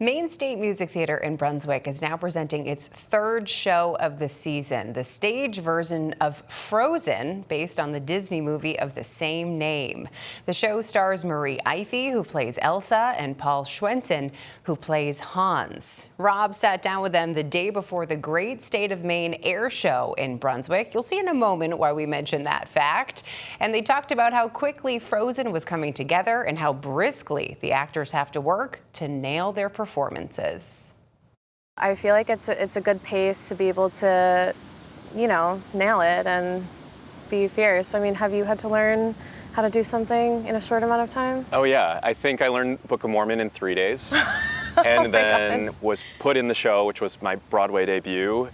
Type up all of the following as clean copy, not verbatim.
Maine State Music Theatre in Brunswick is now presenting its third show of the season, the stage version of Frozen, based on the Disney movie of the same name. The show stars Marie Ify, who plays Elsa, and Paul Schwensen, who plays Hans. Rob sat down with them the day before the Great State of Maine Air Show in Brunswick. You'll see in a moment why we mentioned that fact. And they talked about how quickly Frozen was coming together and how briskly the actors have to work to nail their performances. I feel like it's a good pace to be able to, nail it and be fierce. I mean, have you had to learn how to do something in a short amount of time? Oh yeah, I think I learned Book of Mormon in 3 days. And then was put in the show, which was my Broadway debut,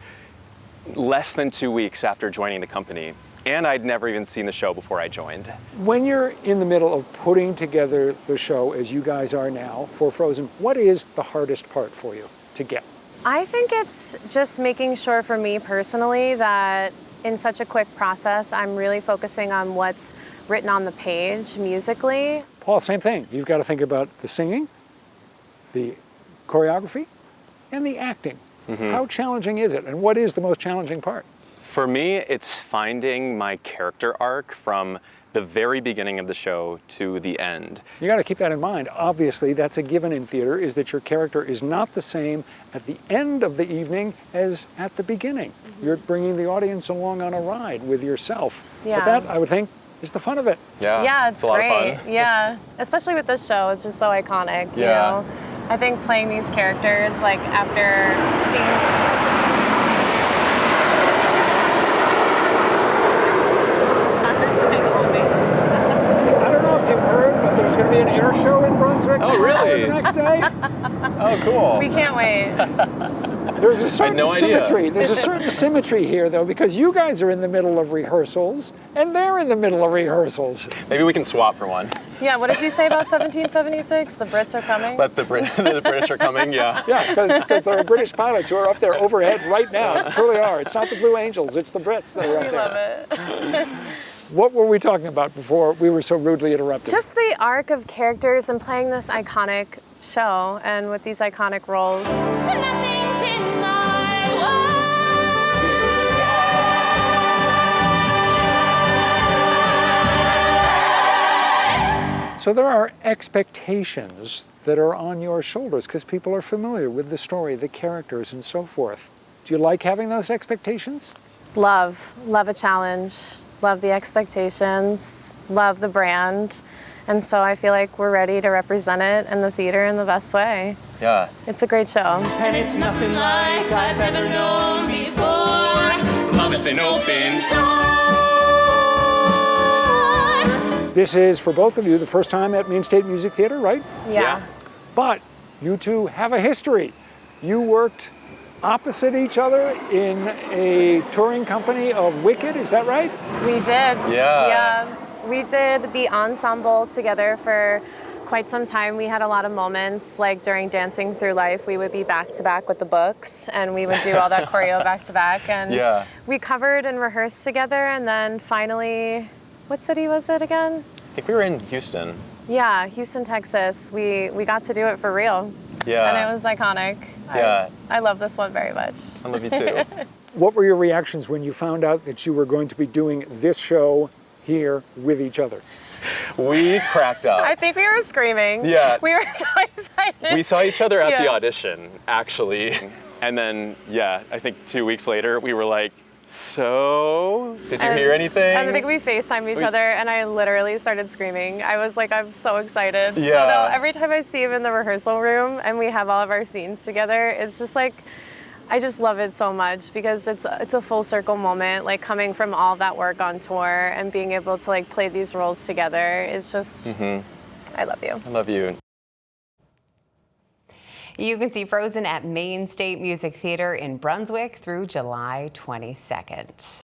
less than 2 weeks after joining the company. And I'd never even seen the show before I joined. When you're in the middle of putting together the show, as you guys are now, for Frozen, what is the hardest part for you to get? I think it's just making sure for me personally that in such a quick process, I'm really focusing on what's written on the page musically. Paul, same thing. You've got to think about the singing, the choreography, and the acting. Mm-hmm. How challenging is it, and what is the most challenging part? For me, it's finding my character arc from the very beginning of the show to the end. You got to keep that in mind. Obviously, that's a given in theater, is that your character is not the same at the end of the evening as at the beginning. Mm-hmm. You're bringing the audience along on a ride with yourself. Yeah. But that, I would think, is the fun of it. Yeah, it's a lot great. of fun. Yeah, especially with this show, it's just so iconic. You know? I think playing these characters, like after seeing. There's going to be an air show in Brunswick really? The next day. Oh, cool. We can't wait. There's a certain symmetry. Idea. There's a certain symmetry here, though, because you guys are in the middle of rehearsals, and they're in the middle of rehearsals. Maybe we can swap for one. Yeah, what did you say about 1776? The Brits are coming? But the British are coming, yeah. Yeah, because there are British pilots who are up there overhead right now. They truly are. It's not the Blue Angels, it's the Brits that are up there. We love it. What were we talking about before we were so rudely interrupted? Just the arc of characters and playing this iconic show and with these iconic roles. Nothing's in my way. So there are expectations that are on your shoulders because people are familiar with the story, the characters, and so forth. Do you like having those expectations? Love a challenge. Love the expectations, love the brand, and so I feel like we're ready to represent it in the theater in the best way. Yeah. It's a great show. And it's nothing like I've ever known before. Love is an open door. This is, for both of you, the first time at Maine State Music Theatre, right? Yeah. But you two have a history. You worked opposite each other in a touring company of Wicked, is that right? We did. Yeah. We did the ensemble together for quite some time. We had a lot of moments, like during Dancing Through Life, we would be back to back with the books and we would do all that choreo back to back. And we covered and rehearsed together, and then finally, what city was it again? I think we were in Houston. Yeah, Houston, Texas. We got to do it for real. Yeah. And it was iconic. Yeah. I love this one very much. I love you too. What were your reactions when you found out that you were going to be doing this show here with each other? We cracked up. I think we were screaming. Yeah. We were so excited. We saw each other at the audition, actually. And then, I think 2 weeks later, we were like, so, did you hear anything? And I think we FaceTimed each other, and I literally started screaming. I was like, I'm so excited. Yeah. So now, every time I see him in the rehearsal room and we have all of our scenes together, it's just like, I just love it so much because it's a full circle moment, like coming from all that work on tour and being able to like play these roles together. It's just, I love you. I love you. You can see Frozen at Maine State Music Theatre in Brunswick through July 22nd.